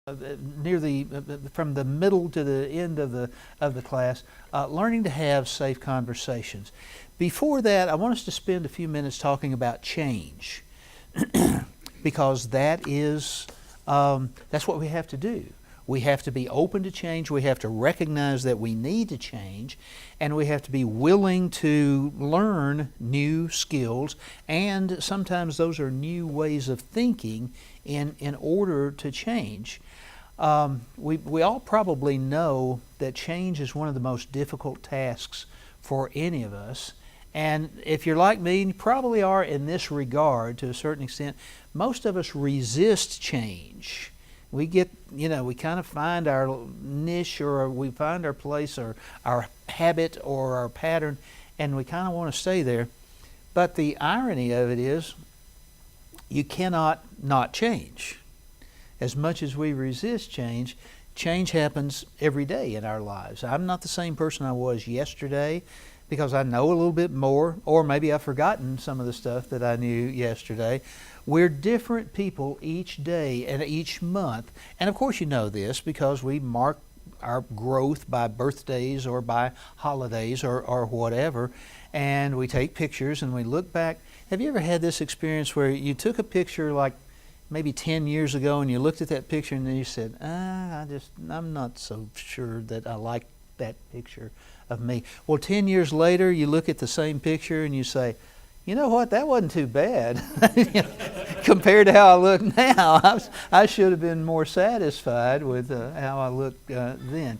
near the from the middle to the end of the class, learning to have safe conversations. Before that, I want us to spend a few minutes talking about change, because that is that's what we have to do. We have to be open to change. We have to recognize that we need to change, and we have to be willing to learn new skills. And sometimes those are new ways of thinking in order to change. We all probably know that change is one of the most difficult tasks for any of us. And if you're like me, and you probably are in this regard to a certain extent, most of us resist change. We get, we kind of find our niche, or we find our place, or our habit, or our pattern, and we kind of want to stay there. But the irony of it is, you cannot not change. As much as we resist change, change happens every day in our lives. I'm not the same person I was yesterday, because I know a little bit more, or maybe I've forgotten some of the stuff that I knew yesterday. We're different people each day and each month. And of course you know this because we mark our growth by birthdays or by holidays or whatever. And we take pictures and we look back. Have you ever had this experience where you took a picture like maybe 10 years ago and you looked at that picture and then you said, I'm not so sure that I like that picture of me. Well, 10 years later, you look at the same picture and you say, you know what, that wasn't too bad. Compared to how I look now, I should have been more satisfied with how I looked then.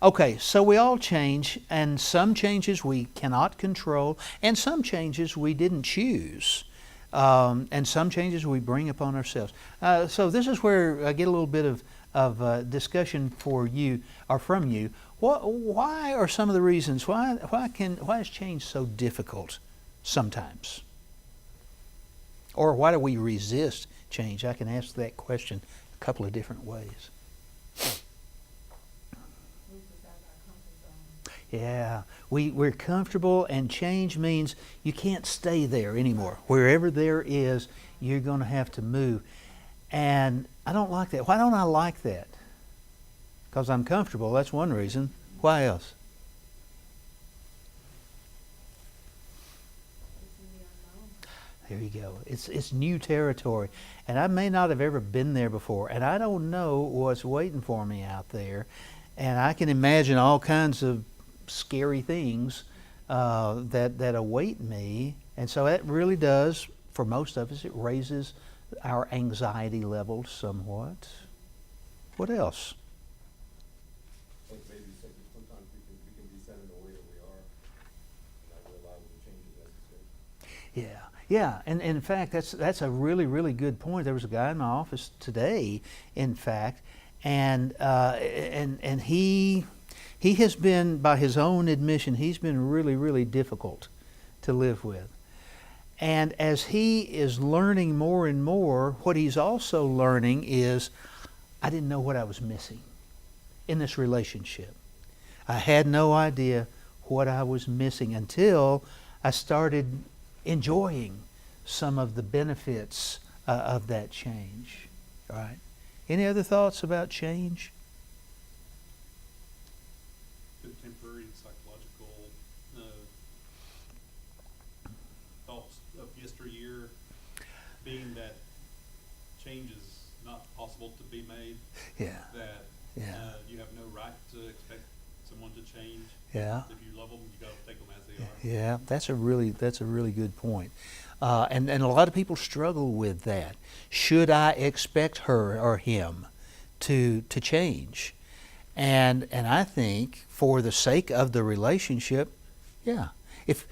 Okay, so we all change, and some changes we cannot control, and some changes we didn't choose. And some changes we bring upon ourselves. So this is where I get a little bit of discussion for you, or from you. Why are some of the reasons? Why is change so difficult sometimes? Or why do we resist change? I can ask that question a couple of different ways. Yeah, we're comfortable, and change means you can't stay there anymore. Wherever there is, you're going to have to move. And I don't like that. Why don't I like that? Because I'm comfortable, that's one reason. Why else? There you go. It's new territory. And I may not have ever been there before, and I don't know what's waiting for me out there. And I can imagine all kinds of scary things that await me. And so it really does, for most of us, it raises our anxiety levels somewhat. What else? Maybe sometimes we can be set in the way that we are, and not really allow the changes necessary. Yeah, and in fact, that's a really, really good point. There was a guy in my office today, in fact, and he has been, by his own admission, he's been really, really difficult to live with. And as he is learning more and more, what he's also learning is, I didn't know what I was missing in this relationship. I had no idea what I was missing until I started enjoying some of the benefits of that change. Right? Any other thoughts about change? The temporary psychological thoughts of yesteryear, being that change is not possible to be made. Yeah. That you have no right to expect someone to change. Yeah. If you love them, you got to take them as they are. Yeah, that's a really good point. And a lot of people struggle with that. Should I expect her or him to change? And I think for the sake of the relationship, yeah. If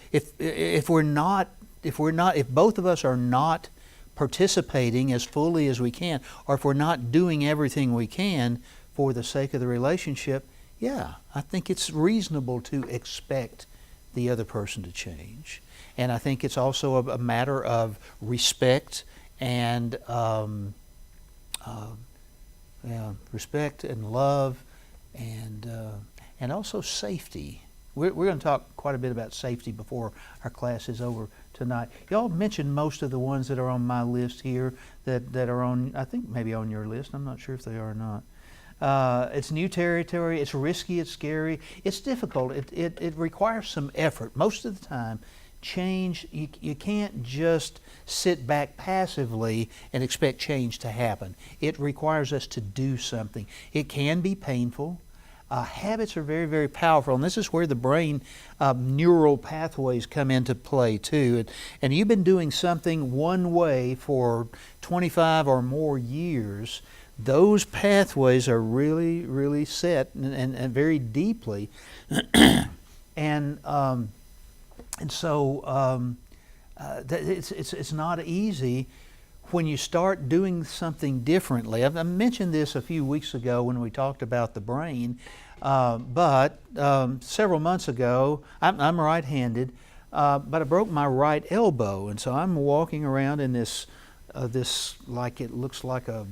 both of us are not participating as fully as we can, or if we're not doing everything we can for the sake of the relationship, yeah, I think it's reasonable to expect the other person to change. And I think it's also a matter of respect and respect and love and also safety. we're going to talk quite a bit about safety before our class is over tonight. Y'all mentioned most of the ones that are on my list here that are on, I think maybe on your list. I'm not sure if they are or not. It's new territory. It's risky. It's scary. It's difficult. It requires some effort. Most of the time, change, you can't just sit back passively and expect change to happen. It requires us to do something. It can be painful. Habits are very, very powerful, and this is where the brain neural pathways come into play too. And you've been doing something one way for 25 or more years. Those pathways are really, really set and very deeply. And so it's not easy when you start doing something differently. I mentioned this a few weeks ago when we talked about the brain, but several months ago, I'm right-handed, but I broke my right elbow, and so I'm walking around in this like it looks like a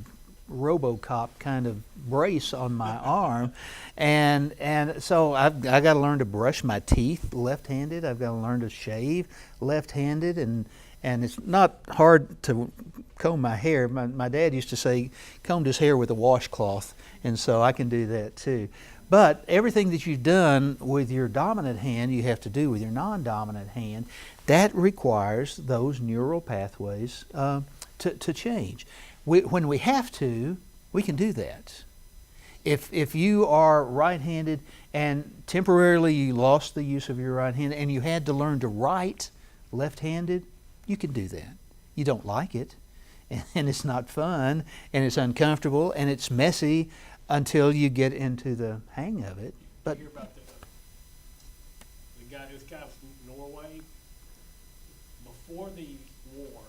RoboCop kind of brace on my arm, and so I've got to learn to brush my teeth left-handed. I've got to learn to shave left-handed, and it's not hard to comb my hair. My dad used to say combed his hair with a washcloth, and so I can do that too. But everything that you've done with your dominant hand, you have to do with your non-dominant hand. That requires those neural pathways to change. When we have to, we can do that. If you are right-handed and temporarily you lost the use of your right hand and you had to learn to write left-handed, you can do that. You don't like it, and it's not fun, and it's uncomfortable, and it's messy until you get into the hang of it. But you hear about the guy, this guy from Norway, before the war,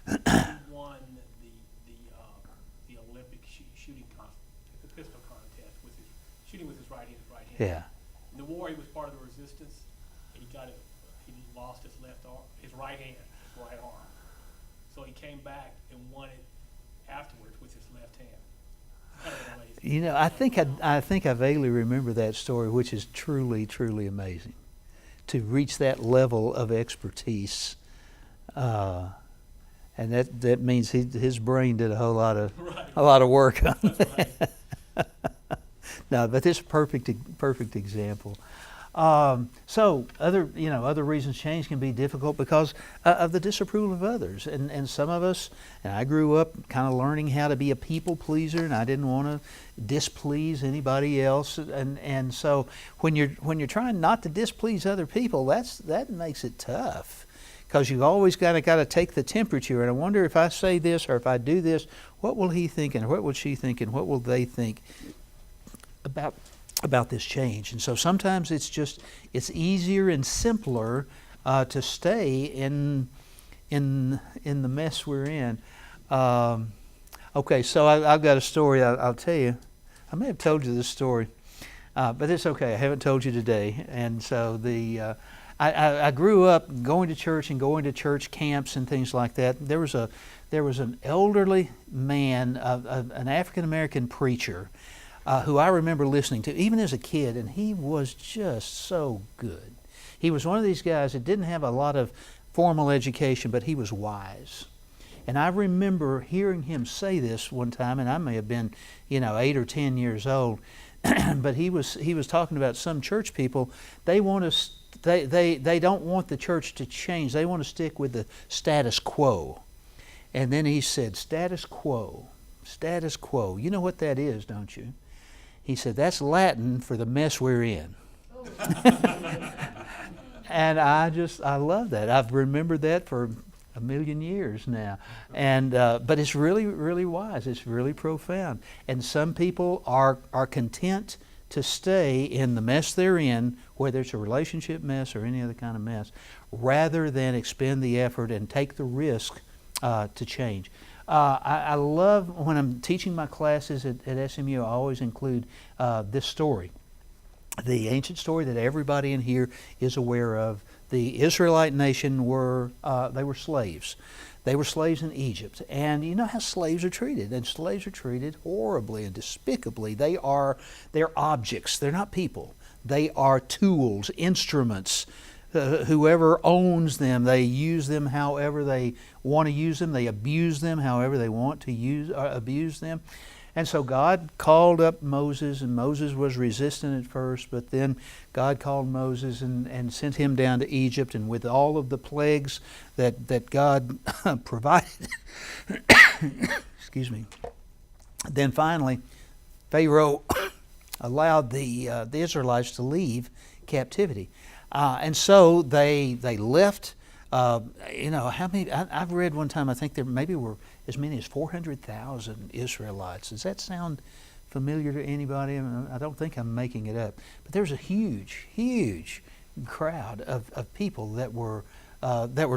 he won the Olympic shooting the pistol contest with his shooting with his right hand. yeah, In the war, he was part of the resistance, and he lost his his right hand, his right arm. So he came back and won it afterwards with his left hand. Kind of amazing. you know, I think I vaguely remember that story, which is truly, truly amazing. To reach that level of expertise, and that means his brain did a whole lot of Right. a lot of work on That's that. right. No, but this is a perfect example. So other reasons change can be difficult because of the disapproval of others, and some of us, and I grew up kind of learning how to be a people pleaser, and I didn't want to displease anybody else, and so when you're trying not to displease other people, that makes it tough, because you've always got to take the temperature, and I wonder if I say this or if I do this, what will he think, and what will she think, and what will they think about this change. And so sometimes it's easier and simpler to stay in the mess we're in. Okay, so I've got a story I'll tell you. I may have told you this story, but it's okay. I haven't told you today. And so I grew up going to church and going to church camps and things like that. There was an elderly man, an African American preacher, who I remember listening to even as a kid, and he was just so good. He was one of these guys that didn't have a lot of formal education, but he was wise. And I remember hearing him say this one time, and I may have been, 8 or 10 years old, but he was talking about some church people. They want to, they don't want the church to change. They want to stick with the status quo. And then he said, status quo. Status quo. You know what that is, don't you? He said, that's Latin for the mess we're in. And I love that. I've remembered that for a million years now. And but it's really, really wise. It's really profound. And some people are content to stay in the mess they're in, whether it's a relationship mess or any other kind of mess, rather than expend the effort and take the risk to change. I love when I'm teaching my classes at SMU, I always include this story, the ancient story that everybody in here is aware of. The Israelite nation were slaves. They were slaves in Egypt. And you know how slaves are treated. And slaves are treated horribly and despicably. They're objects. They're not people. They are tools, instruments. Whoever owns them, they use them however they want to use them. They abuse them however they want to abuse them. And so God called up Moses, and Moses was resistant at first, but then God called Moses and sent him down to Egypt, and with all of the plagues that God provided, excuse me, then finally Pharaoh allowed the Israelites to leave captivity. And so they left. How many? I've read one time, I think there maybe were as many as 400,000 Israelites. Does that sound familiar to anybody? I don't think I'm making it up. But there's a huge, huge crowd of people that were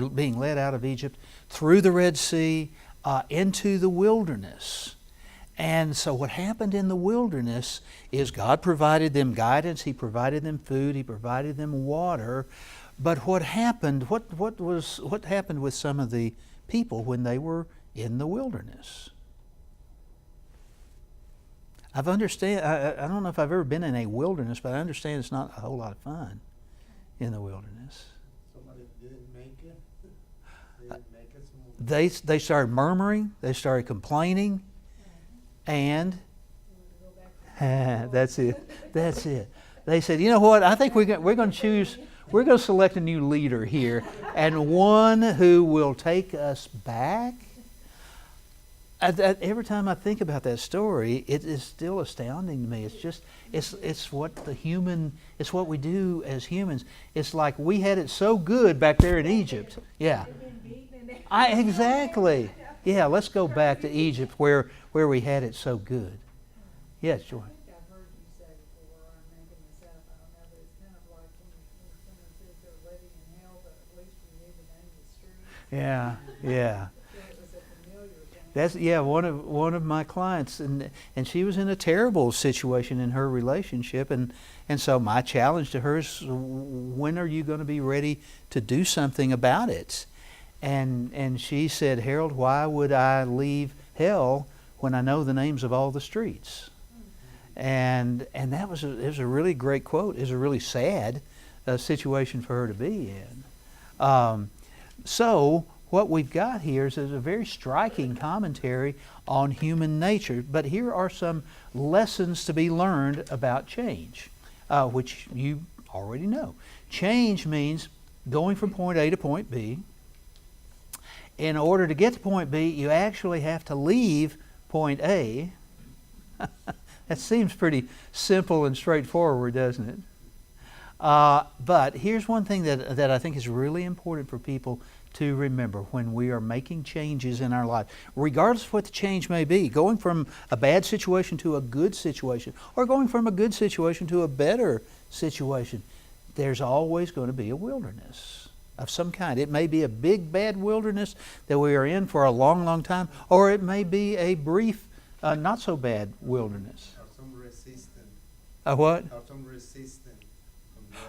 being led out of Egypt through the Red Sea into the wilderness. And so what happened in the wilderness is God provided them guidance, He provided them food, He provided them water. But what happened? What happened with some of the people when they were in the wilderness? I don't know if I've ever been in a wilderness, but I understand it's not a whole lot of fun in the wilderness. Somebody didn't make it. They didn't make it. They started murmuring, they started complaining, and that's it. They said, you know what? I think we're going to select a new leader here, and one who will take us back. Every time I think about that story, it is still astounding to me. It's what we do as humans. It's like we had it so good back there in Egypt. Yeah. Exactly. Yeah, let's go back to Egypt where we had it so good. Yes, Joy. I think I've heard you say before, I'm making this up, I don't know, but it's kind of like when someone says they're living in hell, but at least you knew the name of the street. Yeah. It was a familiar thing. That's one of my clients, and she was in a terrible situation in her relationship, and so my challenge to her is, when are you going to be ready to do something about it? And she said, Harold, why would I leave hell when I know the names of all the streets? And it was a really great quote. It was a really sad situation for her to be in. So what we've got here is a very striking commentary on human nature. But here are some lessons to be learned about change, which you already know. Change means going from point A to point B. In order to get to point B, you actually have to leave point A. That seems pretty simple and straightforward, doesn't it? But here's one thing that I think is really important for people to remember when we are making changes in our life. Regardless of what the change may be, going from a bad situation to a good situation, or going from a good situation to a better situation, there's always going to be a wilderness of some kind. It may be a big, bad wilderness that we are in for a long, long time, or it may be a brief, not so bad wilderness. Or some resistant. A what? Or some resistant.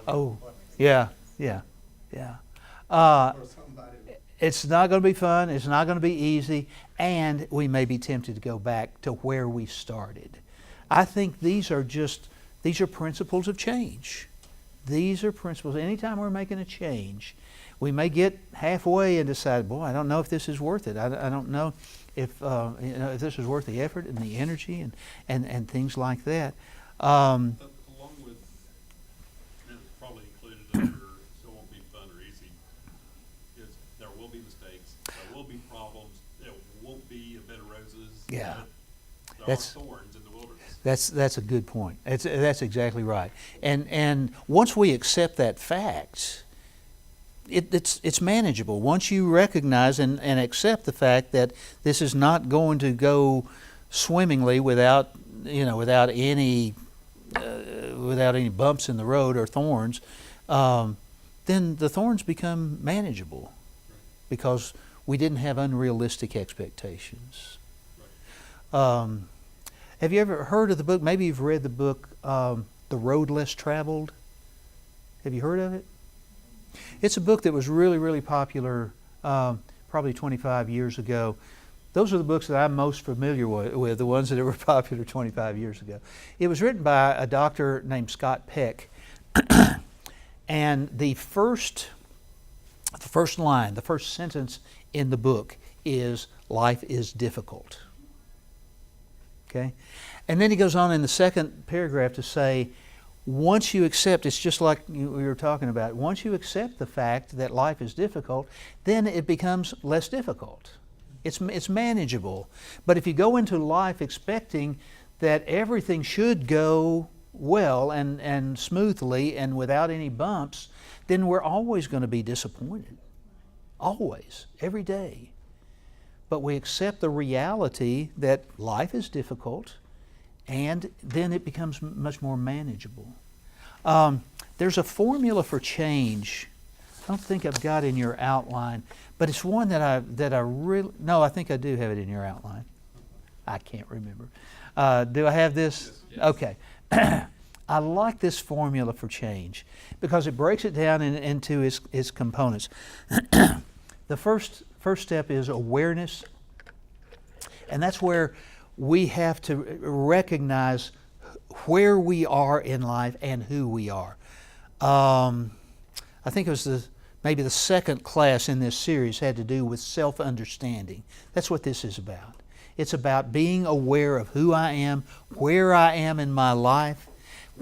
Oh, yeah. For somebody. It's not going to be fun. It's not going to be easy, and we may be tempted to go back to where we started. I think these are principles of change. These are principles. Anytime we're making a change, we may get halfway and decide, boy, I don't know if this is worth it. I don't know if this is worth the effort and the energy and things like that. Along with, and it's probably included under, so it won't be fun or easy, is there will be mistakes, there will be problems, there won't be a bed of roses. Yeah. There are thorns in the wilderness. That's a good point. That's exactly right. And once we accept that fact, it's manageable. Once you recognize and accept the fact that this is not going to go swimmingly without any bumps in the road or thorns, then the thorns become manageable because we didn't have unrealistic expectations. Have you ever heard of the book? Maybe you've read the book, The Road Less Traveled. Have you heard of it? It's a book that was really, really popular probably 25 years ago. Those are the books that I'm most familiar with, the ones that were popular 25 years ago. It was written by a doctor named Scott Peck, And the first line, the first sentence in the book is, life is difficult. Okay? And then he goes on in the second paragraph to say, once you accept, it's just like we were talking about, once you accept the fact that life is difficult, then it becomes less difficult. It's manageable. But if you go into life expecting that everything should go well and smoothly and without any bumps, then we're always going to be disappointed. Always, every day. But we accept the reality that life is difficult, and then it becomes much more manageable. There's a formula for change. I don't think I've got in your outline, but it's one that I really, no, I think I do have it in your outline. I can't remember. Do I have this? Yes. Okay. I like this formula for change because it breaks it down into its components. The first step is awareness, and that's where we have to recognize where we are in life and who we are. I think it was maybe the second class in this series had to do with self-understanding. That's what this is about. It's about being aware of who I am, where I am in my life.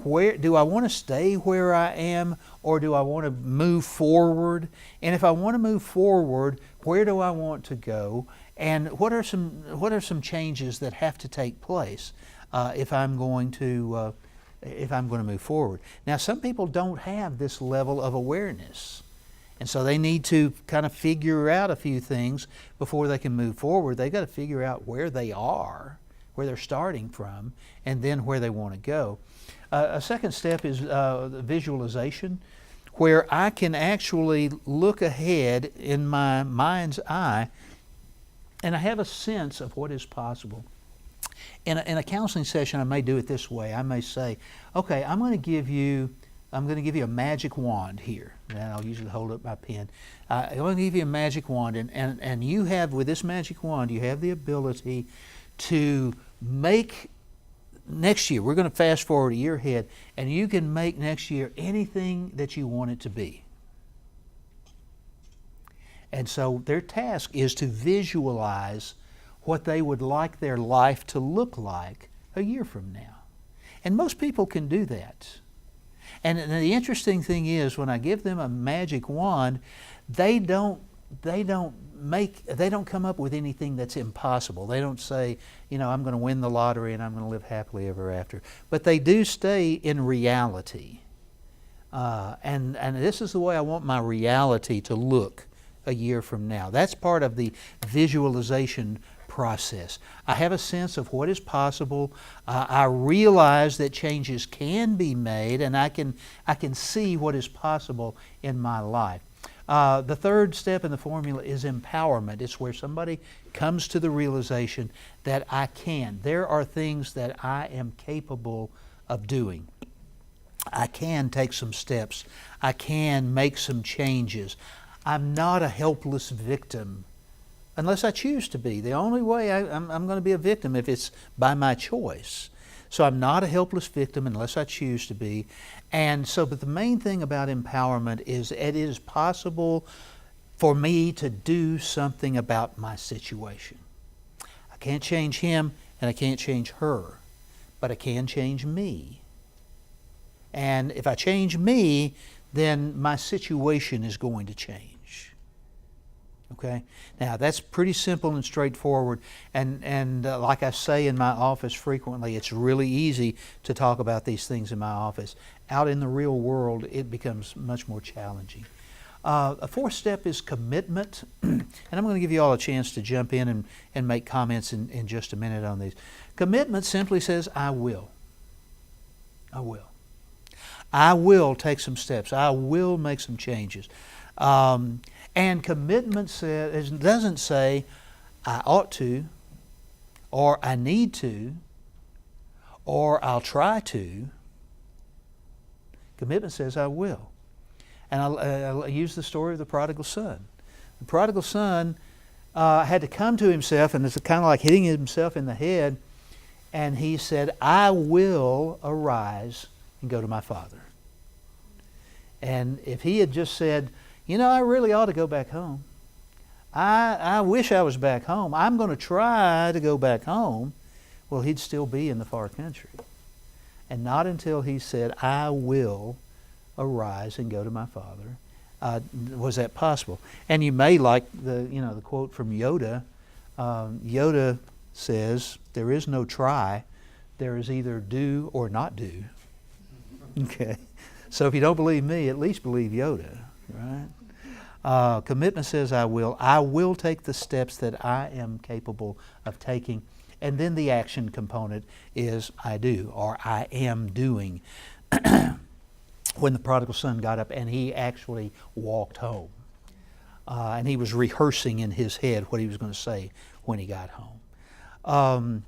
Where do I want to stay where I am, or do I want to move forward? And if I want to move forward, where do I want to go? And what are some changes that have to take place if I'm going to move forward? Now, some people don't have this level of awareness, and so they need to kind of figure out a few things before they can move forward. They've got to figure out where they are, where they're starting from, and then where they want to go. A second step is visualization, where I can actually look ahead in my mind's eye and I have a sense of what is possible. In a counseling session, I may do it this way. I may say, okay, I'm going to give you a magic wand here. And I'll usually hold up my pen. I'm going to give you a magic wand, and you have, with this magic wand, you have the ability to make next year, we're going to fast forward a year ahead, and you can make next year anything that you want it to be. And so their task is to visualize what they would like their life to look like a year from now. And most people can do that. And the interesting thing is, when I give them a magic wand, they don't come up with anything that's impossible. They don't say, I'm going to win the lottery and I'm going to live happily ever after. But they do stay in reality. And this is the way I want my reality to look a year from now. That's part of the visualization process. I have a sense of what is possible. I realize that changes can be made, and I can see what is possible in my life. The third step in the formula is empowerment. It's where somebody comes to the realization that I can. There are things that I am capable of doing. I can take some steps. I can make some changes. I'm not a helpless victim unless I choose to be. The only way I'm going to be a victim if it's by my choice. So I'm not a helpless victim unless I choose to be. And so, but the main thing about empowerment is it is possible for me to do something about my situation. I can't change him and I can't change her, but I can change me. And if I change me, then my situation is going to change. Okay? Now, that's pretty simple and straightforward. And like I say in my office frequently, it's really easy to talk about these things in my office. Out in the real world, it becomes much more challenging. A fourth step is commitment. And I'm going to give you all a chance to jump in and make comments in just a minute on these. Commitment simply says, I will. I will. I will take some steps. I will make some changes. And commitment doesn't say, I ought to, or I need to, or I'll try to. Commitment says, I will. And I'll use the story of the prodigal son. The prodigal son had to come to himself, and it's kind of like hitting himself in the head, and he said, I will arise and go to my father. And if he had just said, you know, I really ought to go back home. I wish I was back home. I'm going to try to go back home. Well, he'd still be in the far country. And not until he said, I will arise and go to my father, was that possible. And you may like the quote from Yoda. Yoda says, there is no try. There is either do or not do. Okay. So if you don't believe me, at least believe Yoda, right? Commitment says I will. I will take the steps that I am capable of taking. And then the action component is I do, or I am doing. When the prodigal son got up and he actually walked home. And he was rehearsing in his head what he was going to say when he got home. The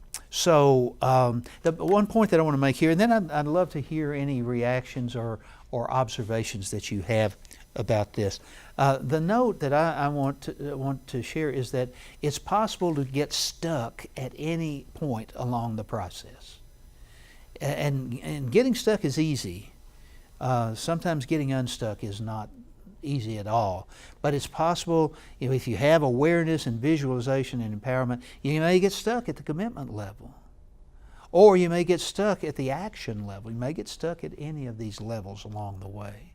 one point that I want to make here, and then I'd love to hear any reactions or observations that you have about this. The note that I want to share is that it's possible to get stuck at any point along the process. And getting stuck is easy. Sometimes getting unstuck is not easy at all. But it's possible, if you have awareness and visualization and empowerment, you may get stuck at the commitment level. Or you may get stuck at the action level. You may get stuck at any of these levels along the way.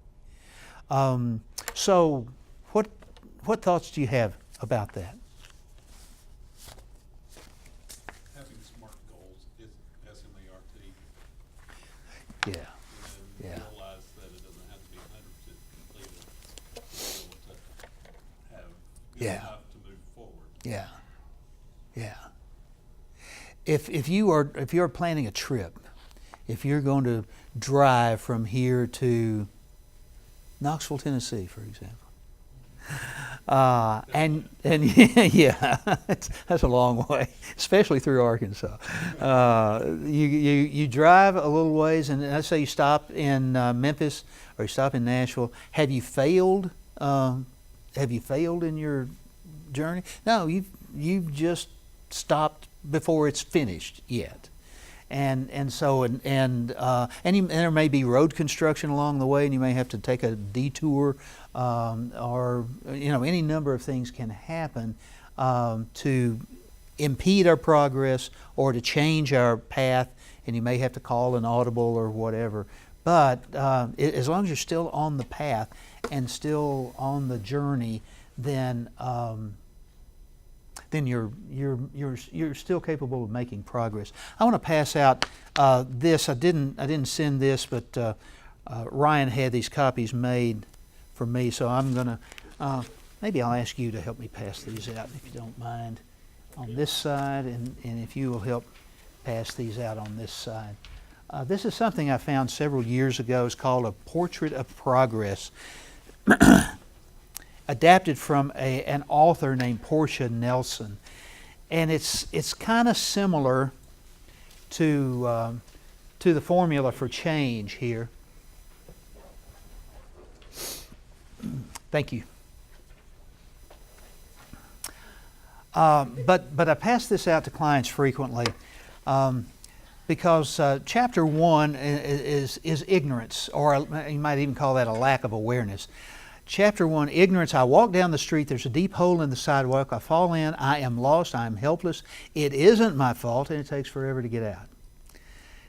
So what thoughts do you have about that? Having SMART goals is SMART. Yeah. And Yeah. realize that it doesn't have to be 100% completed to be able to have good Yeah. enough to move forward. Yeah. Yeah. If you're planning a trip, if you're going to drive from here to Knoxville, Tennessee, for example, and yeah, that's a long way, especially through Arkansas. You drive a little ways, and let's say you stop in Memphis or you stop in Nashville. Have you failed? Have you failed in your journey? No, you've just stopped before it's finished yet. And there may be road construction along the way, and you may have to take a detour, or any number of things can happen to impede our progress or to change our path, and you may have to call an audible or whatever. But as long as you're still on the path and still on the journey, then you're still capable of making progress. I want to pass out this. I didn't send this, but Ryan had these copies made for me, so I'm going to maybe I'll ask you to help me pass these out if you don't mind on this side, and if you will help pass these out on this side. This is something I found several years ago. It's called A Portrait of Progress. Adapted from an author named Portia Nelson, and it's kind of similar to the formula for change here. Thank you. But I pass this out to clients frequently because chapter 1 is ignorance, or you might even call that a lack of awareness. Chapter 1, ignorance. I walk down the street, there's a deep hole in the sidewalk, I fall in, I am lost, I am helpless, it isn't my fault, and it takes forever to get out.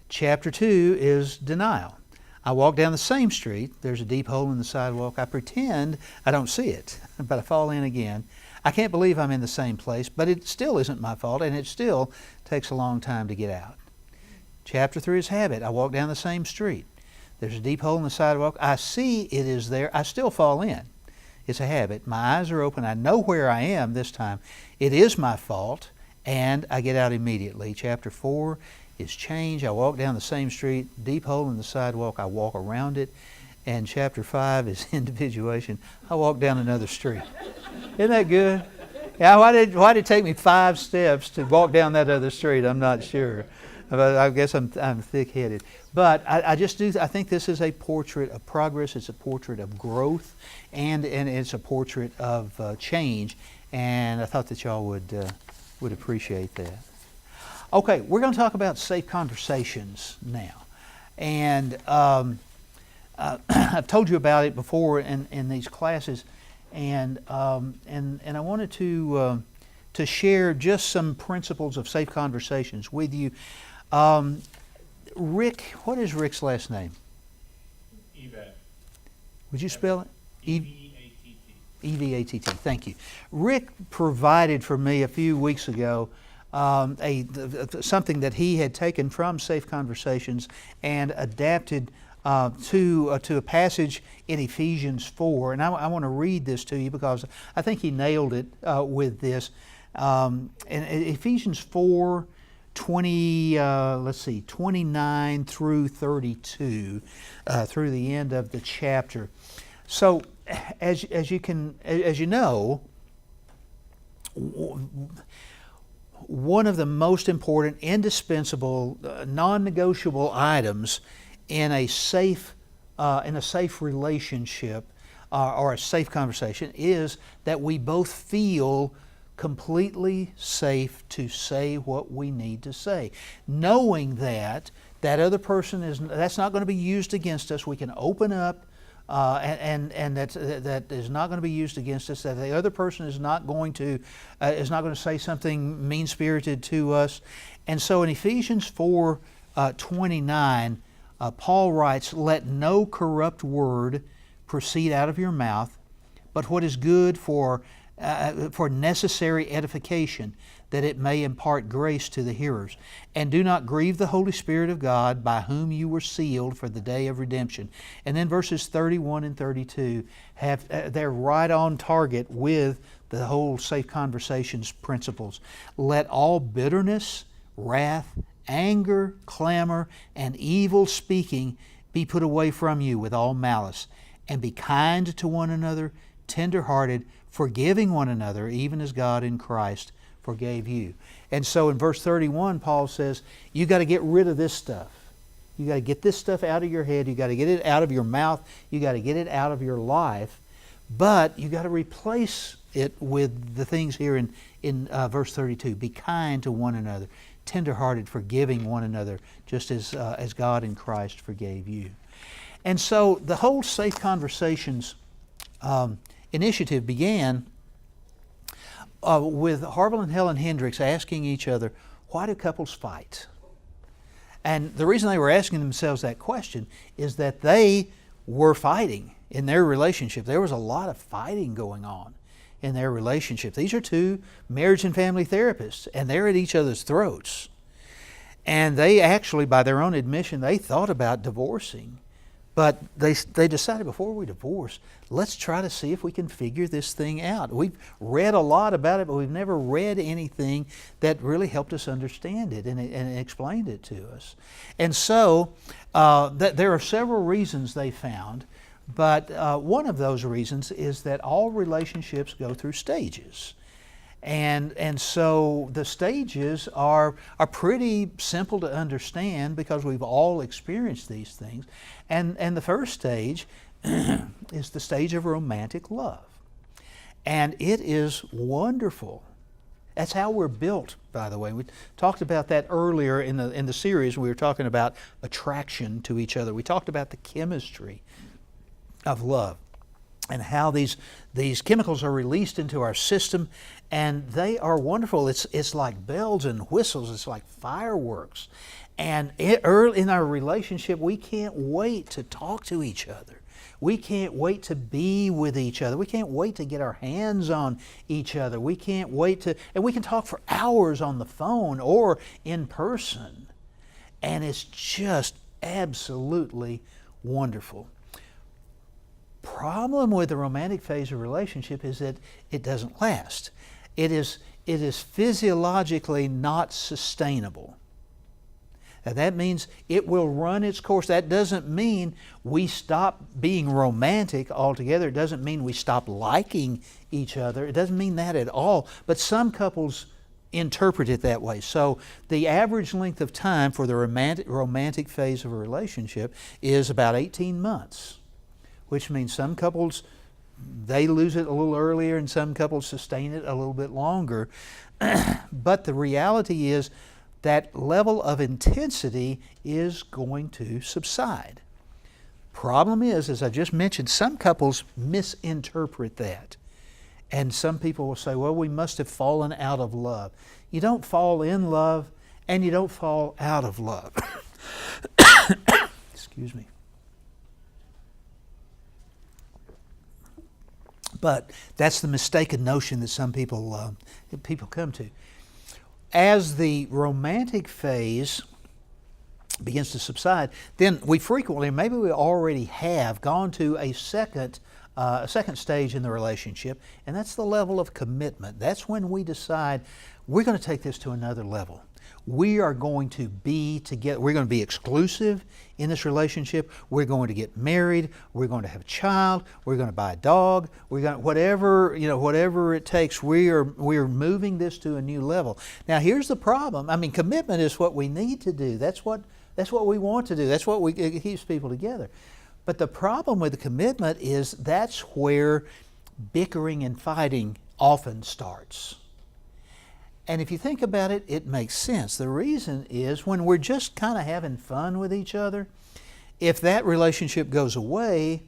Chapter 2 is denial. I walk down the same street, there's a deep hole in the sidewalk, I pretend I don't see it, but I fall in again. I can't believe I'm in the same place, but it still isn't my fault, and it still takes a long time to get out. Chapter 3 is habit. I walk down the same street. There's a deep hole in the sidewalk. I see it is there. I still fall in. It's a habit. My eyes are open. I know where I am this time. It is my fault, and I get out immediately. Chapter 4 is change. I walk down the same street, deep hole in the sidewalk. I walk around it. And chapter 5 is individuation. I walk down another street. Isn't that good? Yeah. Why did it take me 5 steps to walk down that other street? I'm not sure. But I guess I'm thick-headed. But I think this is a portrait of progress. It's a portrait of growth, and it's a portrait of change. And I thought that y'all would appreciate that. Okay, we're going to talk about safe conversations now. And I've told you about it before in these classes, and I wanted to share just some principles of safe conversations with you. Rick, what is Rick's last name? Evatt. Would you spell it? E-V-A-T-T. E-V-A-T-T. Thank you. Rick provided for me a few weeks ago something that he had taken from Safe Conversations and adapted to a passage in Ephesians 4. And I want to read this to you because I think he nailed it with this. In Ephesians 4, 29 through 32, through the end of the chapter. So, as you know, one of the most important, indispensable, non-negotiable items in a safe relationship or a safe conversation is that we both feel completely safe to say what we need to say, knowing that other person that's not going to be used against us. We can open up, and that is not going to be used against us. That the other person is not going to say something mean-spirited to us. And so in Ephesians 4:29, Paul writes, "Let no corrupt word proceed out of your mouth, but what is good for necessary edification, that it may impart grace to the hearers. And do not grieve the Holy Spirit of God, by whom you were sealed for the day of redemption." And then verses 31 and 32 they're right on target with the whole safe conversations principles. "Let all bitterness, wrath, anger, clamor, and evil speaking be put away from you with all malice, and be kind to one another, tender-hearted, forgiving one another, even as God in Christ forgave you." And so in verse 31, Paul says, you got to get rid of this stuff. You got to get this stuff out of your head. You got to get it out of your mouth. You got to get it out of your life. But you got to replace it with the things here in verse 32. Be kind to one another, tender-hearted, forgiving one another, just as God in Christ forgave you. And so the whole Safe Conversations initiative began with Harville and Helen Hendricks asking each other, why do couples fight? And the reason they were asking themselves that question is that they were fighting in their relationship. There was a lot of fighting going on in their relationship. These are two marriage and family therapists, and they're at each other's throats. And they actually, by their own admission, they thought about divorcing. But they decided, before we divorce, let's try to see if we can figure this thing out. We've read a lot about it, but we've never read anything that really helped us understand it and explained it to us. And so there are several reasons they found, but one of those reasons is that all relationships go through stages. And so the stages are pretty simple to understand because we've all experienced these things. And the first stage is the stage of romantic love. And it is wonderful. That's how we're built, by the way. We talked about that earlier in the series when we were talking about attraction to each other. We talked about the chemistry of love and how these chemicals are released into our system, and they are wonderful. It's like bells and whistles. It's like fireworks. And early in our relationship, we can't wait to talk to each other. We can't wait to be with each other. We can't wait to get our hands on each other. We can't wait and we can talk for hours on the phone or in person. And it's just absolutely wonderful. Problem with the romantic phase of a relationship is that it doesn't last. It is physiologically not sustainable. Now that means it will run its course. That doesn't mean we stop being romantic altogether. It doesn't mean we stop liking each other. It doesn't mean that at all. But some couples interpret it that way. So the average length of time for the romantic phase of a relationship is about 18 months, which means some couples, they lose it a little earlier and some couples sustain it a little bit longer. But the reality is that level of intensity is going to subside. Problem is, as I just mentioned, some couples misinterpret that. And some people will say, well, we must have fallen out of love. You don't fall in love, and you don't fall out of love. Excuse me. But that's the mistaken notion that some people come to. As the romantic phase begins to subside, then we frequently, maybe we already have, gone to a second stage in the relationship, and that's the level of commitment. That's when we decide we're going to take this to another level. We are going to be together. We're going to be exclusive in this relationship. We're going to get married. We're going to have a child. We're going to buy a dog. We're going to, whatever it takes. We are moving this to a new level. Now, here's the problem. I mean, commitment is what we need to do. That's what we want to do. That's what it keeps people together. But the problem with the commitment is that's where bickering and fighting often starts. And if you think about it, it makes sense. The reason is when we're just kind of having fun with each other, if that relationship goes away,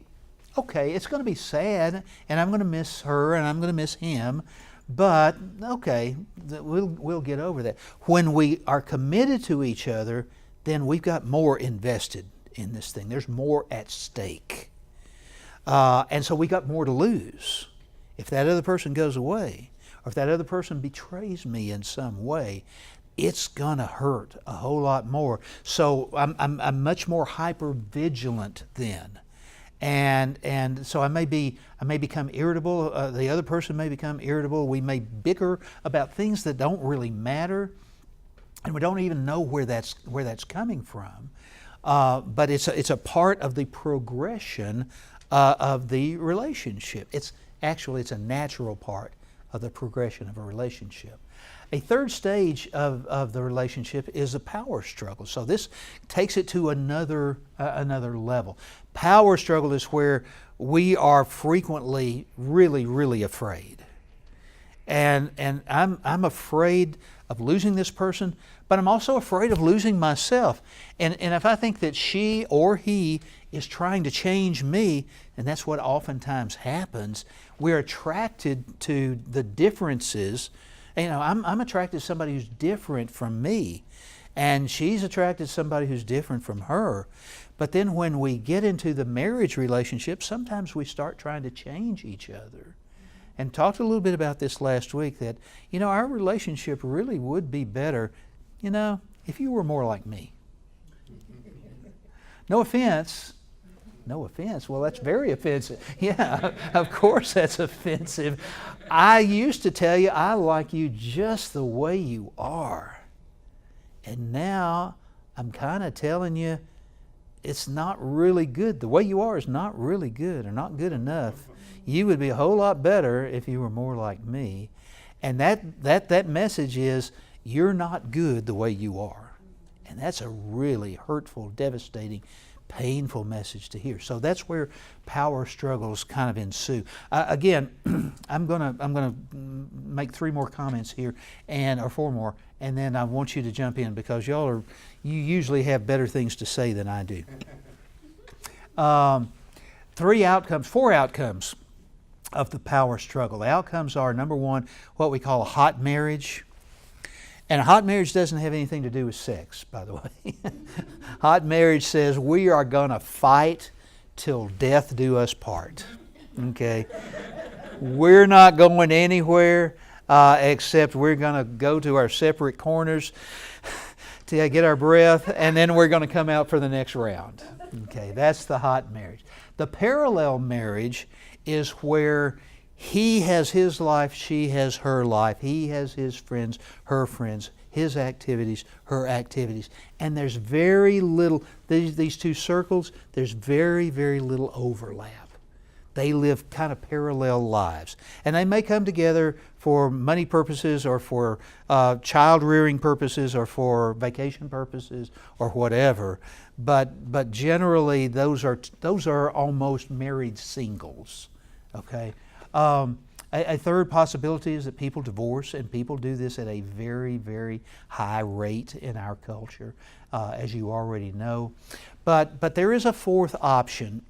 okay, it's going to be sad, and I'm going to miss her, and I'm going to miss him, but okay, we'll get over that. When we are committed to each other, then we've got more invested in this thing. There's more at stake. And so we got more to lose if that other person goes away. Or if that other person betrays me in some way, it's gonna hurt a whole lot more. So I'm much more hyper vigilant then, and so I may become irritable. The other person may become irritable. We may bicker about things that don't really matter, and we don't even know where that's coming from. But it's a part of the progression of the relationship. It's a natural part of the progression of a relationship. A third stage of the relationship is a power struggle. So this takes it to another level. Power struggle is where we are frequently really, really afraid. And I'm afraid of losing this person, but I'm also afraid of losing myself. And if I think that she or he is trying to change me, and that's what oftentimes happens, we're attracted to the differences. I'm attracted to somebody who's different from me, and she's attracted to somebody who's different from her. But then when we get into the marriage relationship, sometimes we start trying to change each other. And talked a little bit about this last week, that our relationship really would be better if you were more like me. No offense. Well, that's very offensive. Yeah, of course that's offensive. I used to tell you I like you just the way you are. And now I'm kind of telling you it's not really good. The way you are is not really good, or not good enough. You would be a whole lot better if you were more like me. And that message is, you're not good the way you are. And that's a really hurtful, devastating, painful message to hear. So that's where power struggles kind of ensue. Again, I'm gonna make 3 more comments here, or 4 more, and then I want you to jump in, because you usually have better things to say than I do. 4 outcomes of the power struggle. The outcomes are, number 1, what we call a hot marriage. And a hot marriage doesn't have anything to do with sex, by the way. Hot marriage says we are going to fight till death do us part. Okay? We're not going anywhere except we're going to go to our separate corners to get our breath, and then we're going to come out for the next round. Okay, that's the hot marriage. The parallel marriage is where he has his life, she has her life. He has his friends, her friends, his activities, her activities. And there's very little, these 2 circles, there's very, very little overlap. They live kind of parallel lives. And they may come together for money purposes, or for child rearing purposes, or for vacation purposes, or whatever. But generally those are almost married singles. Okay? A A third possibility is that people divorce, and people do this at a very, very high rate in our culture, as you already know. But there is a fourth option,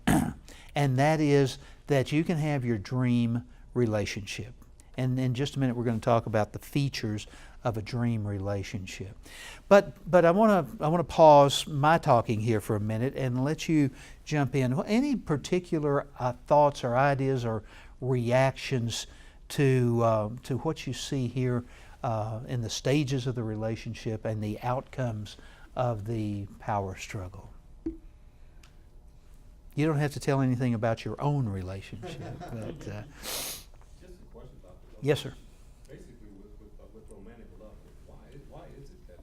and that is that you can have your dream relationship. And in just a minute, we're going to talk about the features of a dream relationship. But I want to pause my talking here for a minute and let you jump in. Any particular thoughts or ideas or reactions to what you see here in the stages of the relationship and the outcomes of the power struggle? You don't have to tell anything about your own relationship, but Just a question, Dr. yes, sir. Basically, with romantic love, why is it that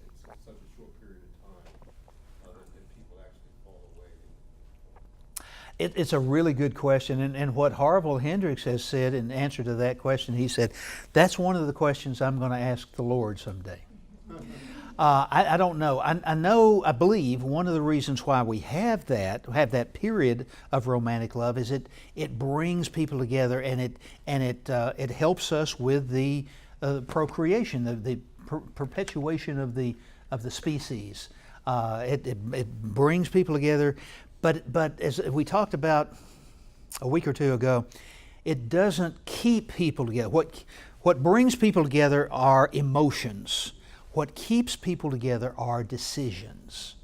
it's such a short period of time that people actually fall away? It's a really good question, and what Harville Hendricks has said in answer to that question, he said, that's one of the questions I'm going to ask the Lord someday. I don't know. I believe one of the reasons why we have that period of romantic love is it brings people together, and it helps us with the procreation, the perpetuation of the species. It brings people together, but as we talked about a week or two ago, it doesn't keep people together. What brings people together are emotions. What keeps people together are decisions.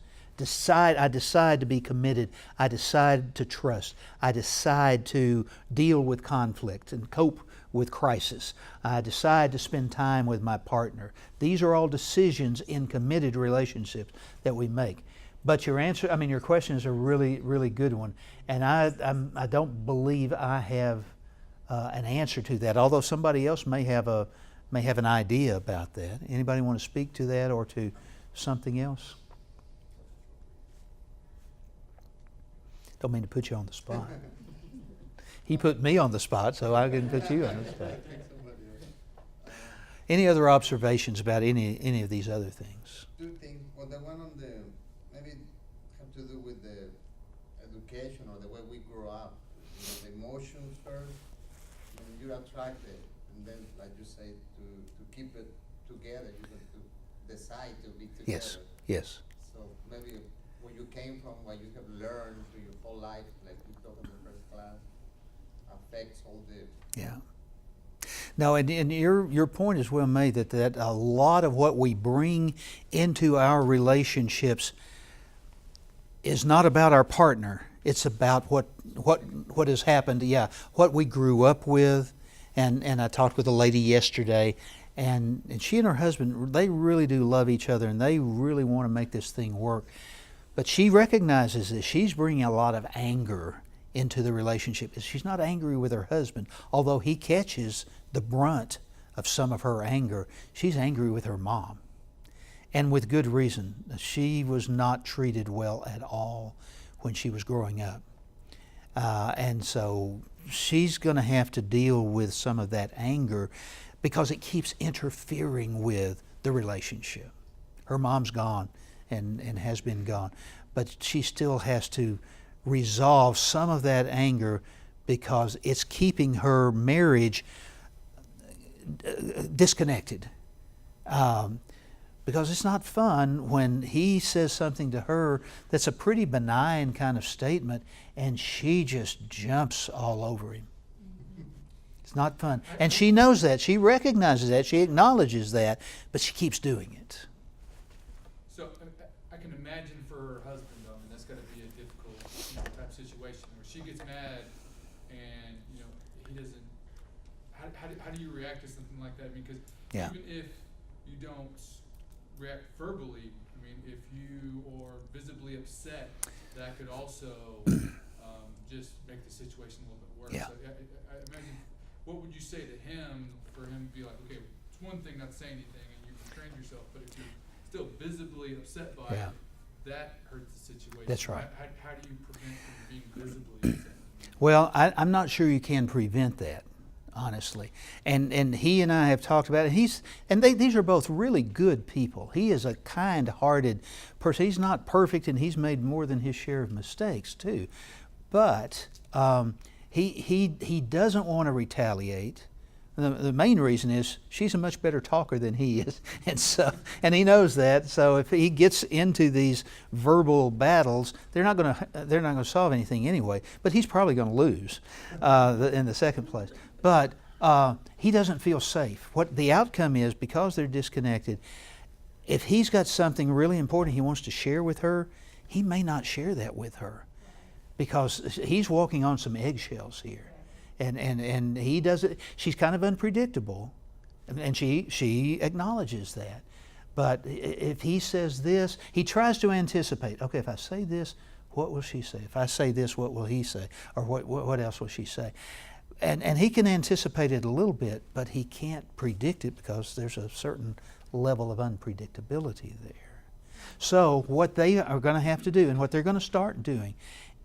I decide to be committed. I decide to trust. I decide to deal with conflict and cope with crisis. I decide to spend time with my partner. These are all decisions in committed relationships that we make. But your question is a really, really good one, and I don't believe I have an answer to that. Although somebody else may have an idea about that. Anybody want to speak to that or to something else? Don't mean to put you on the spot. He put me on the spot, so I can put you on the spot. Any other observations about any of these other things? Two things. Well, the one on the maybe have to do with the education or the way we grow up. The emotions first, and you're attracted, and then, like you say, to keep it together, you have to decide to be together. Yes. Yes. So maybe where you came from, what you have learned through your whole life, like you talked in the first class, affects all the. Yeah. No, and your point is well made that a lot of what we bring into our relationships is not about our partner. It's about what has happened. Yeah, what we grew up with, and I talked with a lady yesterday, and she and her husband, they really do love each other, and they really want to make this thing work. But she recognizes that she's bringing a lot of anger into the relationship. She's not angry with her husband, although he catches the brunt of some of her anger. She's angry with her mom, and with good reason. She was not treated well at all when she was growing up. And so she's going to have to deal with some of that anger because it keeps interfering with the relationship. Her mom's gone and has been gone, but she still has to resolve some of that anger because it's keeping her marriage disconnected. Because it's not fun when he says something to her that's a pretty benign kind of statement and she just jumps all over him. It's not fun. And she knows that. She recognizes that. She acknowledges that. But she keeps doing it. So I can imagine for her husband, though, and that's got to be a difficult type situation where she gets mad and, he doesn't. How do you react to something like that? Because Yeah. even if you don't react verbally, if you are visibly upset, that could also just make the situation a little bit worse. Yeah. So I imagine, what would you say to him for him to be like, okay, it's one thing not to say anything and you restrain yourself, but if you're still visibly upset by Yeah. it, that hurts the situation. That's right. How do you prevent from being visibly upset? Well, I'm not sure you can prevent that, honestly. And he and I have talked about it. These are both really good people. He is a kind-hearted person. He's not perfect, and he's made more than his share of mistakes too. But He doesn't want to retaliate. The main reason is she's a much better talker than he is, and he knows that. So if he gets into these verbal battles, they're not going to solve anything anyway. But he's probably going to lose in the second place. But he doesn't feel safe. What the outcome is, because they're disconnected, if he's got something really important he wants to share with her, he may not share that with her, because he's walking on some eggshells here. And he does it. She's kind of unpredictable, and she acknowledges that. But if he says this, he tries to anticipate. Okay, if I say this, what will she say? If I say this, what will he say? Or what else will she say? And he can anticipate it a little bit, but he can't predict it because there's a certain level of unpredictability there. So what they are going to have to do, and what they're going to start doing,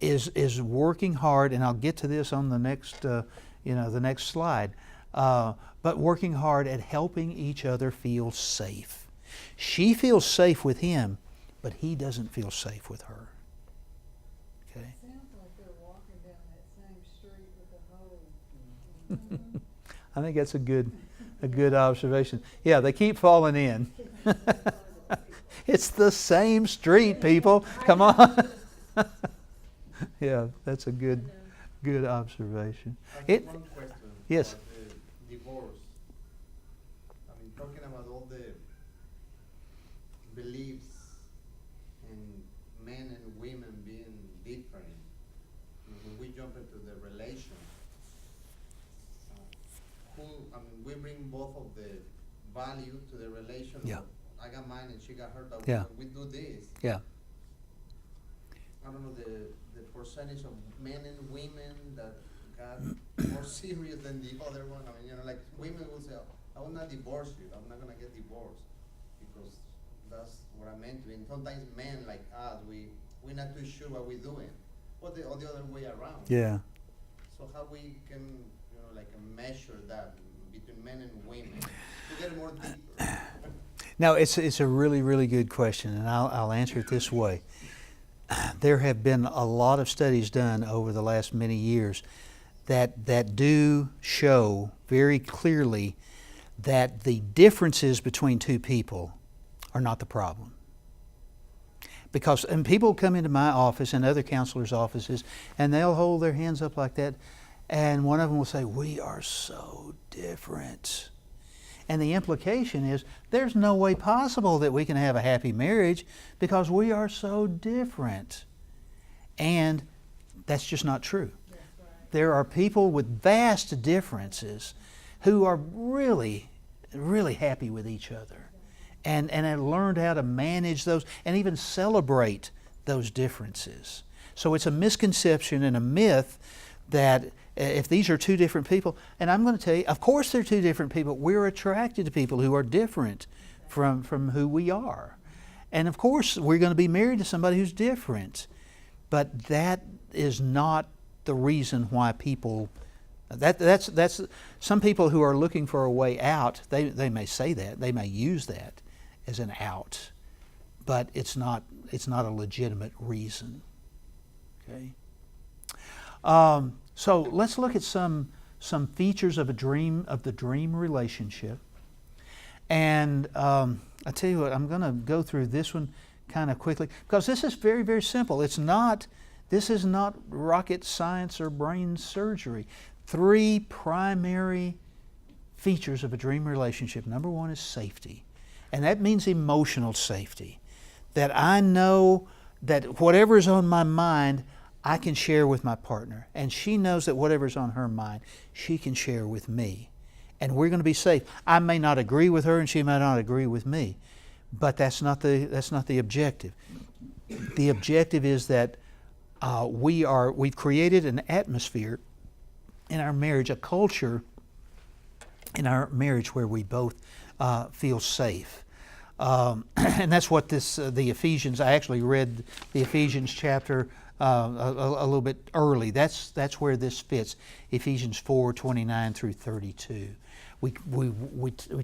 is working hard, and I'll get to this on the next slide. But working hard at helping each other feel safe. She feels safe with him, but he doesn't feel safe with her. Okay. Sounds like they're walking down that same street with a hole. I think that's a good observation. Yeah, they keep falling in. It's the same street, people. Come on. Yeah, that's a good observation. One question. Yes. About the divorce. I mean, talking about all the beliefs in men and women being different. When we jump into the relation, we bring both of the value to the relation. Yeah. I got mine and she got hers, but Yeah. when we do this, Yeah. I don't know the percentage of men and women that got more serious than the other one. I mean, like women will say, I will not divorce you. I'm not gonna get divorced because that's what I'm meant to. And sometimes men like us, we're not too sure what we're doing. Or the other way around. Yeah. So how we can, measure that between men and women to get more deeper? Now, it's a really, really good question, and I'll answer it this way. There have been a lot of studies done over the last many years that do show very clearly that the differences between two people are not the problem. Because and people come into my office and other counselors' offices, and they'll hold their hands up like that, and one of them will say, "We are so different." And the implication is there's no way possible that we can have a happy marriage because we are so different. And that's just not true. That's right. There are people with vast differences who are really, really happy with each other and have learned how to manage those and even celebrate those differences. So it's a misconception and a myth that if these are two different people, and I'm going to tell you, of course they're two different people. We're attracted to people who are different from who we are. And of course we're going to be married to somebody who's different. But that is not the reason why people, that's some people who are looking for a way out, they may say that, they may use that as an out. But it's not a legitimate reason. Okay? So let's look at some features of the dream relationship. And I tell you what, I'm going to go through this one kind of quickly because this is very, very simple. This is not rocket science or brain surgery. 3 primary features of a dream relationship. Number 1 is safety. And that means emotional safety. That I know that whatever's on my mind, I can share with my partner. And she knows that whatever's on her mind, she can share with me. And we're going to be safe. I may not agree with her and she may not agree with me. But that's not the objective. The objective is that we've created an atmosphere in our marriage, a culture in our marriage where we both feel safe. And that's what the Ephesians, I actually read the Ephesians chapter a little bit early. That's where this fits. Ephesians 4:29 through 32. We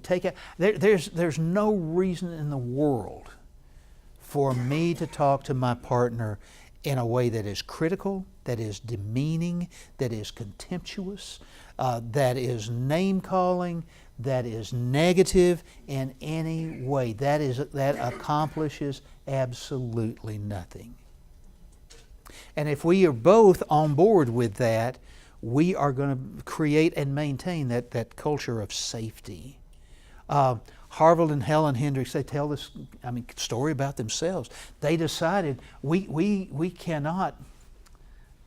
take it. There's no reason in the world for me to talk to my partner in a way that is critical that is demeaning, that is contemptuous, that is name-calling, that is negative in any way. That accomplishes absolutely nothing. And if we are both on board with that, we are going to create and maintain that culture of safety. Harville and Helen Hendricks, they tell this story about themselves. They decided we cannot.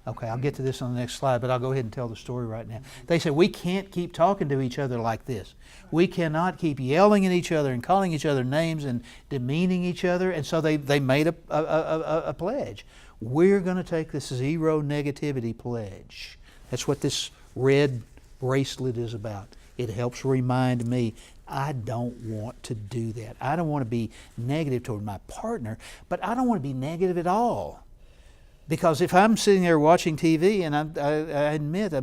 Okay, I'll get to this on the next slide, but I'll go ahead and tell the story right now. They said, we can't keep talking to each other like this. We cannot keep yelling at each other and calling each other names and demeaning each other. And so they made a pledge. We're going to take this zero negativity pledge. That's what this red bracelet is about. It helps remind me, I don't want to do that. I don't want to be negative toward my partner, but I don't want to be negative at all. Because if I'm sitting there watching TV, and I admit I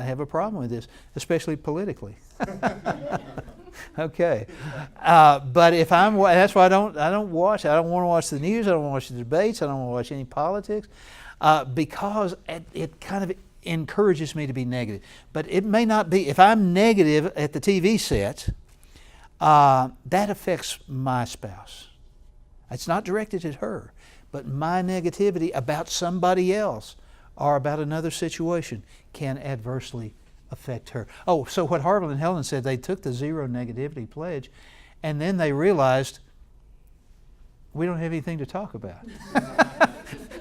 have a problem with this, especially politically. Okay, but if that's why I don't watch. I don't want to watch the news. I don't want to watch the debates. I don't want to watch any politics, because it kind of encourages me to be negative. But it may not be. If I'm negative at the TV set, that affects my spouse. It's not directed at her. But my negativity about somebody else or about another situation can adversely affect her. Oh, so what Harville and Helen said, they took the zero negativity pledge, and then they realized we don't have anything to talk about.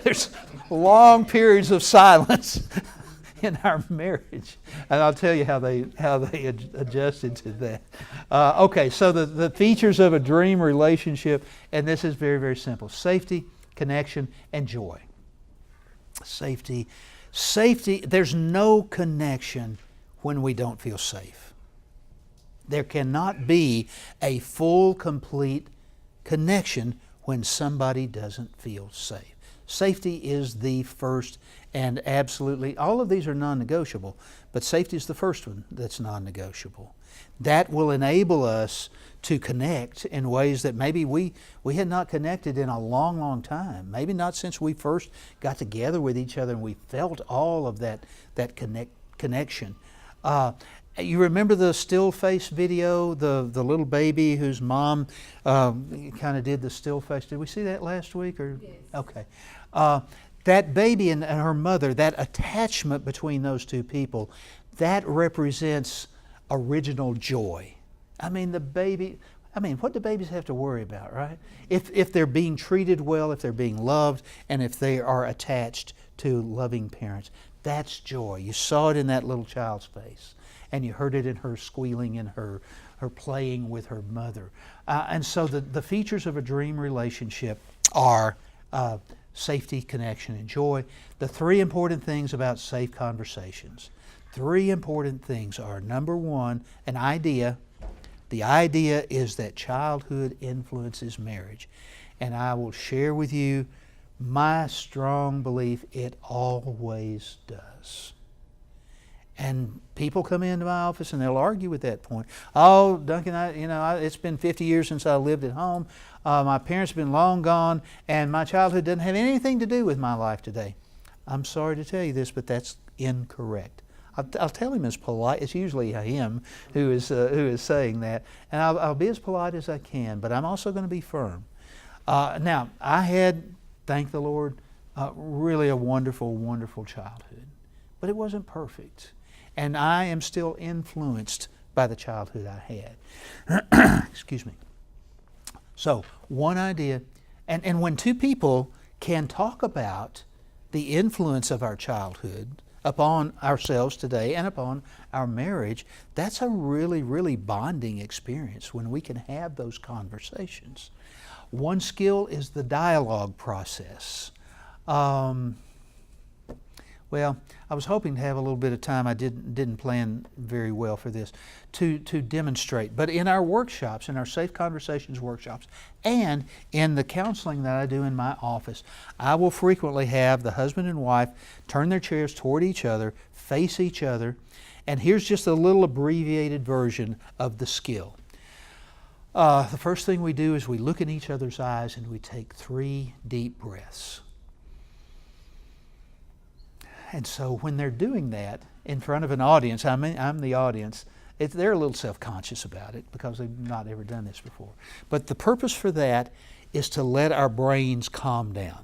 There's long periods of silence in our marriage, and I'll tell you how they adjusted to that. Okay, so the features of a dream relationship, and this is very, very simple: safety, connection, and joy. Safety. There's no connection when we don't feel safe. There cannot be a full, complete connection when somebody doesn't feel safe. Safety is the first, and absolutely, all of these are non-negotiable, but safety is the first one that's non-negotiable. That will enable us to connect in ways that maybe we had not connected in a long, long time. Maybe not since we first got together with each other and we felt all of that connection. You remember the still face video, the little baby whose mom kind of did the still face? Did we see that last week? Or? Yes. Okay. That baby and her mother, that attachment between those two people, that represents original joy. What do babies have to worry about, right? If they're being treated well, if they're being loved, and if they are attached to loving parents, that's joy. You saw it in that little child's face, and you heard it in her squealing and her playing with her mother. And so the features of a dream relationship are safety, connection, and joy. The three important things about safe conversations. Three important things are, number one, an idea. The idea is that childhood influences marriage. And I will share with you my strong belief it always does. And people come into my office and they'll argue at that point. Oh, Duncan, it's been 50 years since I lived at home. My parents have been long gone, and my childhood doesn't have anything to do with my life today. I'm sorry to tell you this, but that's incorrect. I'll tell him as polite. It's usually him who is saying that, and I'll be as polite as I can. But I'm also going to be firm. Now, I had, thank the Lord, really a wonderful, wonderful childhood, but it wasn't perfect, and I am still influenced by the childhood I had. Excuse me. So, one idea, and when two people can talk about the influence of our childhood upon ourselves today and upon our marriage, that's a really, really bonding experience when we can have those conversations. One skill is the dialogue process. Well, I was hoping to have a little bit of time. I didn't plan very well for this to demonstrate. But in our workshops, in our Safe Conversations workshops, and in the counseling that I do in my office, I will frequently have the husband and wife turn their chairs toward each other, face each other, and here's just a little abbreviated version of the skill. The first thing we do is we look in each other's eyes and we take 3 deep breaths. And so when they're doing that in front of an audience, I'm the audience, they're a little self-conscious about it because they've not ever done this before. But the purpose for that is to let our brains calm down.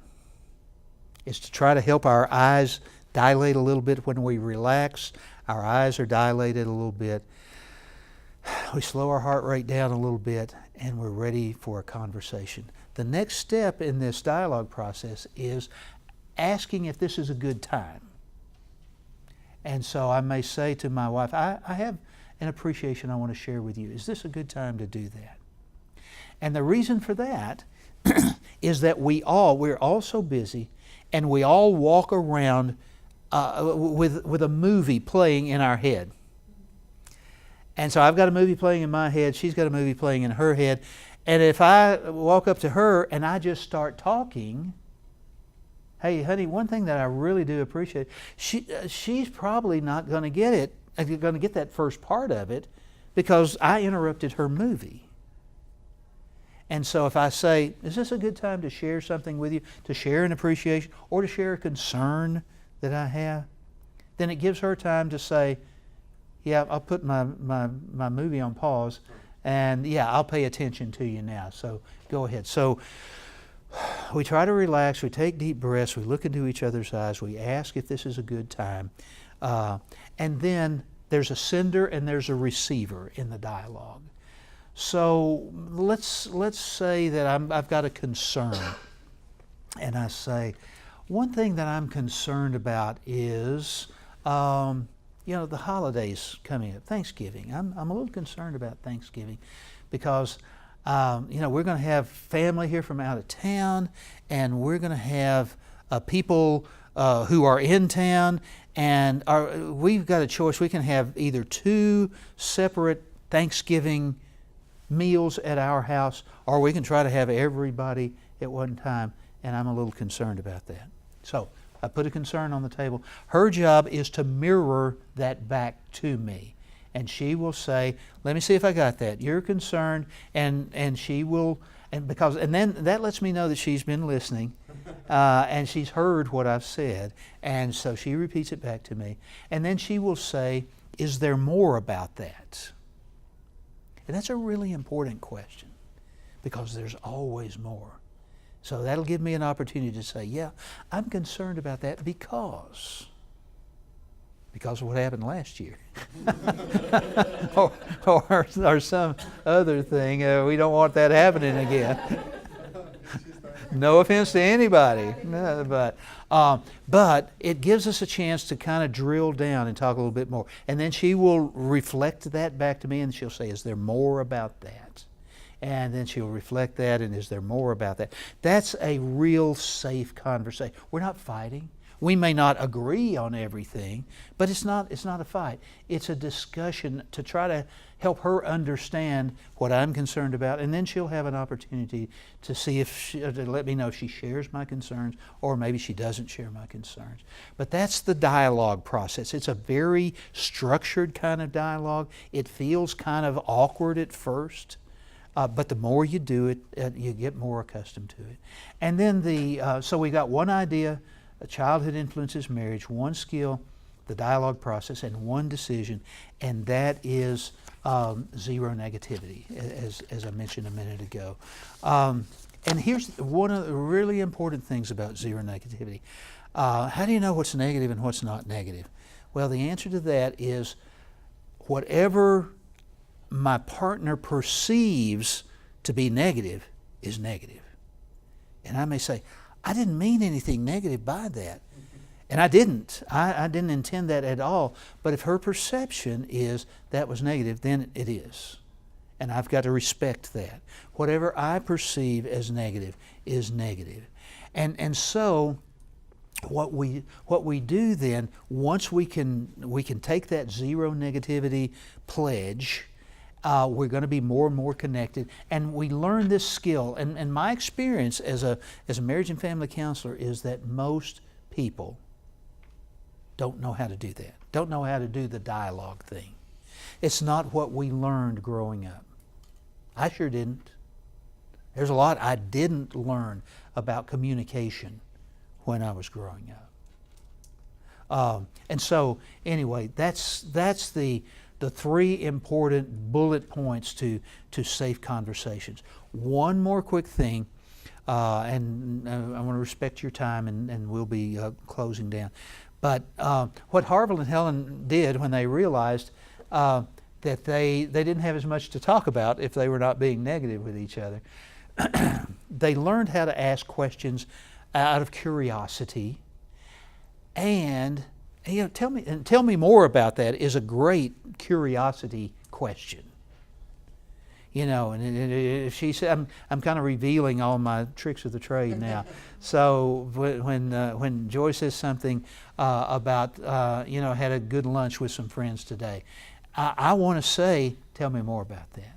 It's to try to help our eyes dilate a little bit when we relax. Our eyes are dilated a little bit. We slow our heart rate down a little bit, and we're ready for a conversation. The next step in this dialogue process is asking if this is a good time. And so I may say to my wife, I have an appreciation I want to share with you. Is this a good time to do that? And the reason for that is that we're all so busy, and we all walk around with a movie playing in our head. And so I've got a movie playing in my head, she's got a movie playing in her head, and if I walk up to her and I just start talking, hey, honey, one thing that I really do appreciate, she's probably not going to get it, going to get that first part of it, because I interrupted her movie. And so if I say, is this a good time to share something with you, to share an appreciation, or to share a concern that I have, then it gives her time to say, yeah, I'll put my movie on pause, and yeah, I'll pay attention to you now, so go ahead. So we try to relax, we take deep breaths, we look into each other's eyes, we ask if this is a good time, and then there's a sender and there's a receiver in the dialogue. So let's say that I've got a concern, and I say, one thing that I'm concerned about is, the holidays coming up, Thanksgiving. I'm a little concerned about Thanksgiving because, we're going to have family here from out of town, and we're going to have people who are in town, and we've got a choice. We can have either 2 separate Thanksgiving meals at our house, or we can try to have everybody at one time, and I'm a little concerned about that. So I put a concern on the table. Her job is to mirror that back to me, and she will say, let me see if I got that. You're concerned, and she will, and then that lets me know that she's been listening, and she's heard what I've said, and so she repeats it back to me, and then she will say, is there more about that? And that's a really important question, because there's always more. So that'll give me an opportunity to say, yeah, I'm concerned about that because of what happened last year. or some other thing. We don't want that happening again. No offense to anybody. No, but it gives us a chance to kind of drill down and talk a little bit more. And then she will reflect that back to me, and she'll say, is there more about that? And then she'll reflect that, and is there more about that? That's a real safe conversation. We're not fighting. We may not agree on everything, but it's not a fight. It's a discussion to try to help her understand what I'm concerned about, and then she'll have an opportunity to see to let me know if she shares my concerns, or maybe she doesn't share my concerns. But that's the dialogue process. It's a very structured kind of dialogue. It feels kind of awkward at first. But the more you do it, you get more accustomed to it. And then so we got one idea, childhood influences marriage, one skill, the dialogue process, and one decision, and that is zero negativity, as I mentioned a minute ago. And here's one of the really important things about zero negativity. How do you know what's negative and what's not negative? Well, the answer to that is whatever my partner perceives to be negative is negative. And I may say, I didn't mean anything negative by that. And I didn't. I didn't intend that at all. But if her perception is that was negative, then it is. And I've got to respect that. Whatever I perceive as negative is negative. And so what we do then, once we can take that zero negativity pledge, we're going to be more and more connected, and we learn this skill. And my experience as a marriage and family counselor is that most people don't know how to do that, don't know how to do the dialogue thing. It's not what we learned growing up. I sure didn't. There's a lot I didn't learn about communication when I was growing And so, anyway, that's the three important bullet points to safe conversations. One more quick thing, and I want to respect your time, and we'll be closing down. But what Harville and Helen did when they realized that they didn't have as much to talk about if they were not being negative with each other, they learned how to ask questions out of curiosity. And tell me more about that is a great curiosity question. And if she said, I'm kind of revealing all my tricks of the trade now. So when Joy says something about had a good lunch with some friends today, I want to say, tell me more about that.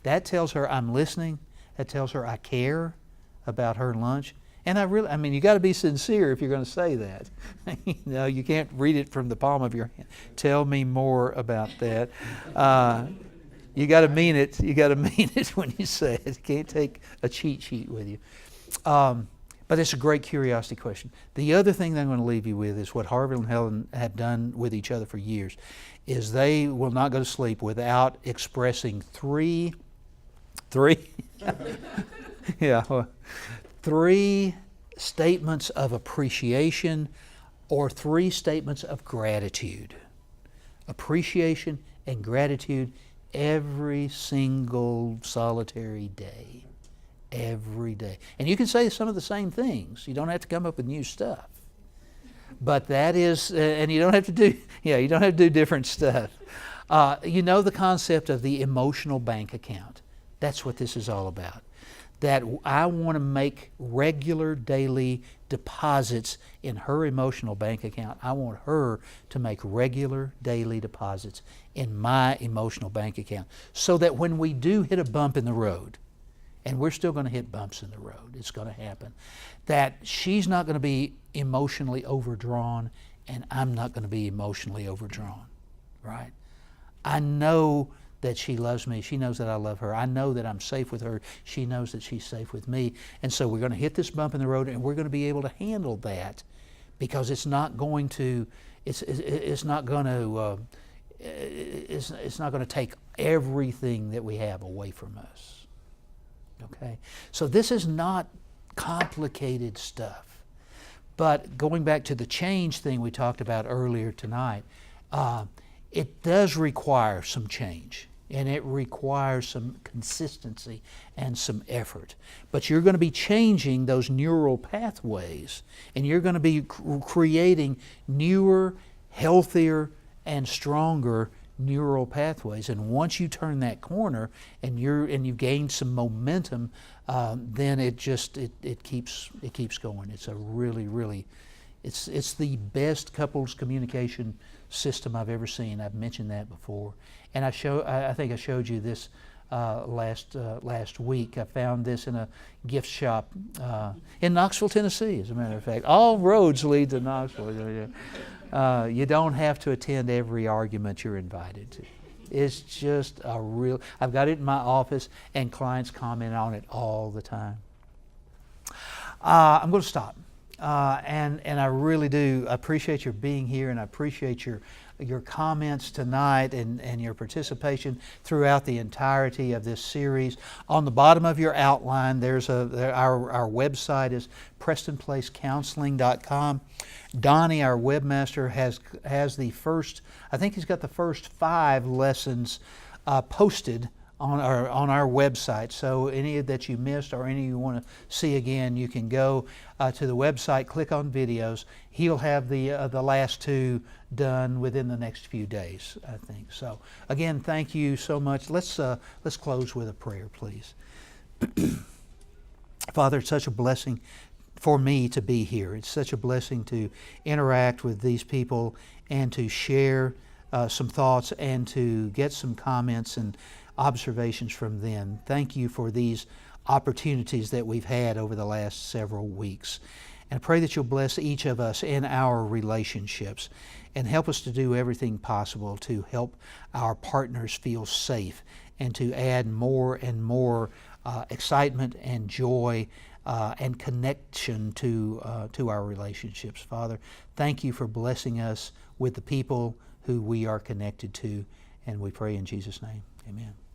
That tells her I'm listening. That tells her I care about her lunch. And you got to be sincere if you're going to say that. You can't read it from the palm of your hand. Tell me more about that. You got to mean it. You got to mean it when you say it. You can't take a cheat sheet with you. But it's a great curiosity question. The other thing that I'm going to leave you with is what Harville and Helen have done with each other for years, is they will not go to sleep without expressing three statements of appreciation or three statements of gratitude. Appreciation and gratitude every single solitary day. Every day. And you can say some of the same things. You don't have to come up with new stuff. But that is, and you don't have to do different stuff. The concept of the emotional bank account. That's what this is all about. That I want to make regular daily deposits in her emotional bank account. I want her to make regular daily deposits in my emotional bank account, so that when we do hit a bump in the road, and we're still going to hit bumps in the road, it's going to happen, that she's not going to be emotionally overdrawn and I'm not going to be emotionally overdrawn, right? I know that she loves me. She knows that I love her. I know that I'm safe with her. She knows that she's safe with me. And so we're going to hit this bump in the road, and we're going to be able to handle that, because it's not going to take everything that we have away from us. Okay? So this is not complicated stuff. But going back to the change thing we talked about earlier tonight, it does require some change, and it requires some consistency and some effort. But you're going to be changing those neural pathways, and you're going to be creating newer, healthier, and stronger neural pathways. And once you turn that corner and you've gained some momentum, then it keeps going. It's a really it's the best couples communication system I've ever seen. I've mentioned that before, and I think I showed you this last week. I found this in a gift shop in Knoxville, Tennessee, as a matter of fact. All roads lead to Knoxville. You don't have to attend every argument you're invited to. It's just I've got it in my office, and clients comment on it all the time. I'm going to stop. And I really do appreciate your being here, and I appreciate your comments tonight and your participation throughout the entirety of this series. On the bottom of your outline, there's our website is PrestonPlaceCounseling.com. Donnie, our webmaster, has the first, I think he's got the first 5 lessons posted on our website. So any that you missed or any you want to see again, you can go to the website, click on videos. He'll have the last 2 done within the next few days, I think. So again, thank you so much. Let's close with a prayer, please. Father, it's such a blessing for me to be here. It's such a blessing to interact with these people and to share some thoughts and to get some comments and observations from them. Thank you for these opportunities that we've had over the last several weeks. And I pray that you'll bless each of us in our relationships and help us to do everything possible to help our partners feel safe and to add more and more excitement and joy and connection to our relationships. Father, thank you for blessing us with the people who we are connected to, and we pray in Jesus' name. Amen.